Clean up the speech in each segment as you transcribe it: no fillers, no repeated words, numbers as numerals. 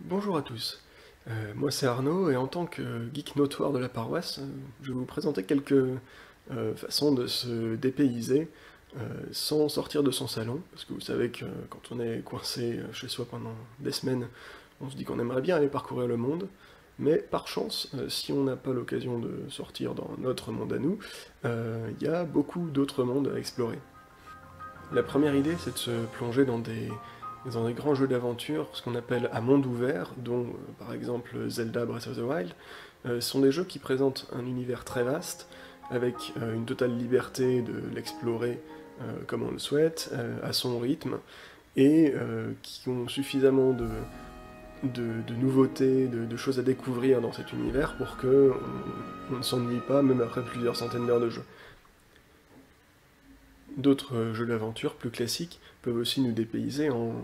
Bonjour à tous, moi c'est Arnaud et en tant que geek notoire de la paroisse, je vais vous présenter quelques façons de se dépayser sans sortir de son salon, parce que vous savez que quand on est coincé chez soi pendant des semaines, on se dit qu'on aimerait bien aller parcourir le monde, mais par chance, si on n'a pas l'occasion de sortir dans notre monde à nous, il y a beaucoup d'autres mondes à explorer. La première idée, c'est de se plonger dans des grands jeux d'aventure, ce qu'on appelle à monde ouvert, dont par exemple Zelda Breath of the Wild. Ce sont des jeux qui présentent un univers très vaste, avec une totale liberté de l'explorer comme on le souhaite, à son rythme, et qui ont suffisamment de nouveautés, de choses à découvrir dans cet univers pour que on ne s'ennuie pas, même après plusieurs centaines d'heures de jeu. D'autres jeux d'aventure plus classiques peuvent aussi nous dépayser en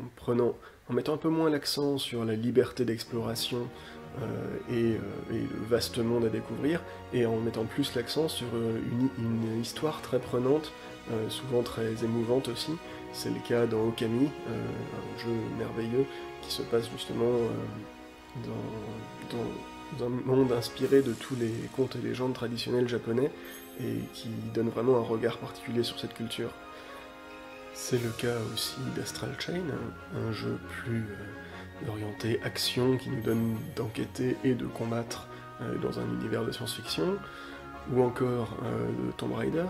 mettant un peu moins l'accent sur la liberté d'exploration et le vaste monde à découvrir, et en mettant plus l'accent sur une histoire très prenante, souvent très émouvante aussi. C'est le cas dans Okami, un jeu merveilleux qui se passe justement dans un monde inspiré de tous les contes et légendes traditionnels japonais, et qui donne vraiment un regard particulier sur cette culture. C'est le cas aussi d'Astral Chain, un jeu plus orienté action qui nous donne d'enquêter et de combattre dans un univers de science-fiction, ou encore de Tomb Raider,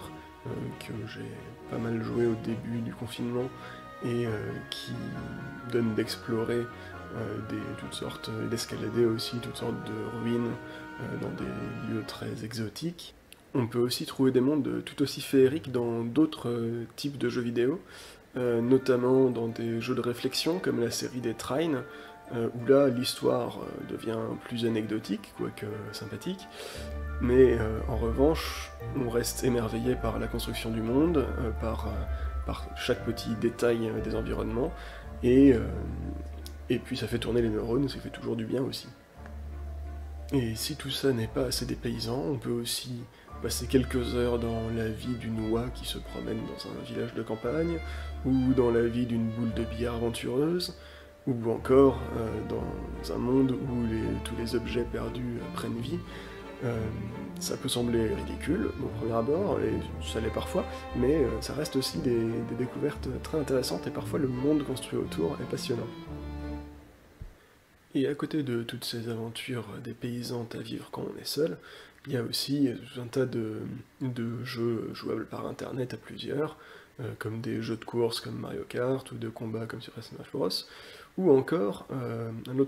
que j'ai pas mal joué au début du confinement, et qui donne d'explorer toutes sortes, d'escalader aussi toutes sortes de ruines dans des lieux très exotiques. On peut aussi trouver des mondes tout aussi féeriques dans d'autres types de jeux vidéo, notamment dans des jeux de réflexion comme la série des Trine, où là l'histoire devient plus anecdotique, quoique sympathique, mais en revanche on reste émerveillé par la construction du monde, par chaque petit détail des environnements, et, et puis ça fait tourner les neurones, ça fait toujours du bien aussi. Et si tout ça n'est pas assez dépaysant, on peut aussi passer quelques heures dans la vie d'une oie qui se promène dans un village de campagne, ou dans la vie d'une boule de billard aventureuse, ou encore dans un monde où tous les objets perdus prennent vie. Ça peut sembler ridicule au premier abord, et ça l'est parfois, mais ça reste aussi des découvertes très intéressantes, et parfois le monde construit autour est passionnant. Et à côté de toutes ces aventures dépaysantes à vivre quand on est seul, il y a aussi un tas de jeux jouables par internet à plusieurs, comme des jeux de course comme Mario Kart, ou de combat comme Super Smash Bros. Ou encore, une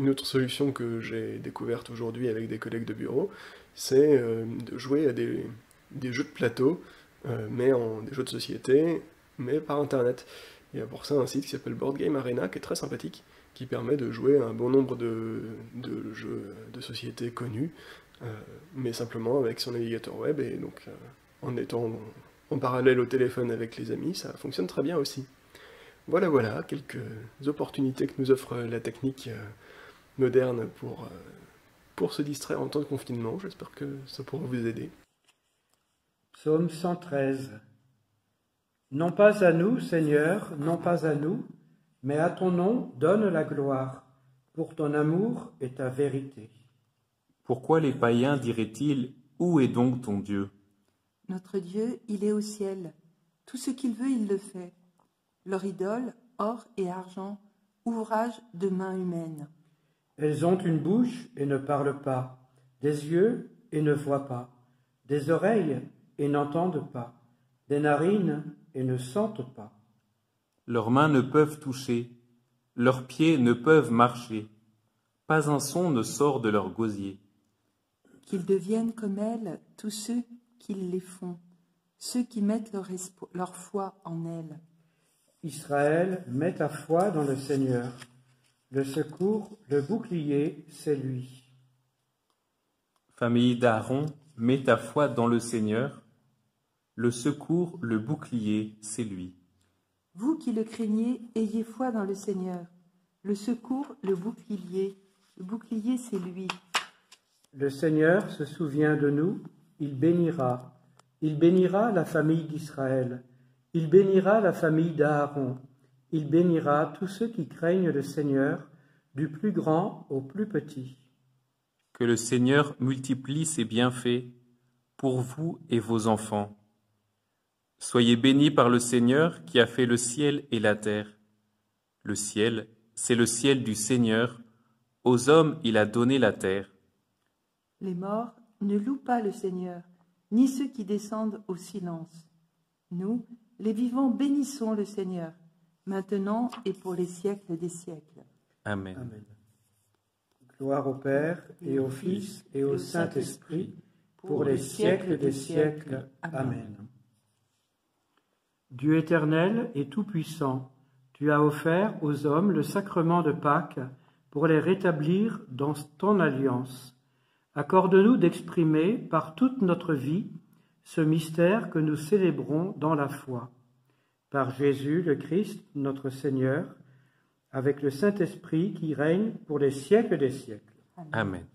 autre solution que j'ai découverte aujourd'hui avec des collègues de bureau, c'est de jouer à des jeux de plateau, des jeux de société, mais par internet. Il y a pour ça un site qui s'appelle Board Game Arena, qui est très sympathique, qui permet de jouer à un bon nombre de jeux de société connus, mais simplement avec son navigateur web, et donc en étant en parallèle au téléphone avec les amis, ça fonctionne très bien aussi. Voilà, quelques opportunités que nous offre la technique moderne pour se distraire en temps de confinement. J'espère que ça pourra vous aider. Psaume 113. Non pas à nous, Seigneur, non pas à nous, mais à ton nom donne la gloire, pour ton amour et ta vérité. Pourquoi les païens diraient-ils « Où est donc ton Dieu » ? Notre Dieu, il est au ciel. Tout ce qu'il veut, il le fait. Leur idole, or et argent, ouvrage de mains humaines. Elles ont une bouche et ne parlent pas, des yeux et ne voient pas, des oreilles et n'entendent pas, des narines et ne sentent pas. Leurs mains ne peuvent toucher, leurs pieds ne peuvent marcher, pas un son ne sort de leur gosier. Qu'ils deviennent comme elles, tous ceux qui les font, ceux qui mettent leur foi en elles. Israël, mets ta foi dans le Seigneur. Le secours, le bouclier, c'est lui. Famille d'Aaron, mets ta foi dans le Seigneur. Le secours, le bouclier, c'est lui. Vous qui le craignez, ayez foi dans le Seigneur. Le secours, le bouclier c'est lui. Le Seigneur se souvient de nous, il bénira la famille d'Israël, il bénira la famille d'Aaron, il bénira tous ceux qui craignent le Seigneur, du plus grand au plus petit. Que le Seigneur multiplie ses bienfaits pour vous et vos enfants. Soyez bénis par le Seigneur qui a fait le ciel et la terre. Le ciel, c'est le ciel du Seigneur. Aux hommes, il a donné la terre. Les morts ne louent pas le Seigneur, ni ceux qui descendent au silence. Nous, les vivants, bénissons le Seigneur, maintenant et pour les siècles des siècles. Amen. Amen. Gloire au Père, et au Fils, et au Saint-Esprit, pour les siècles des siècles. Amen. Dieu éternel et tout-puissant, tu as offert aux hommes le sacrement de Pâques pour les rétablir dans ton alliance. Accorde-nous d'exprimer par toute notre vie ce mystère que nous célébrons dans la foi. Par Jésus le Christ, notre Seigneur, avec le Saint-Esprit qui règne pour les siècles des siècles. Amen.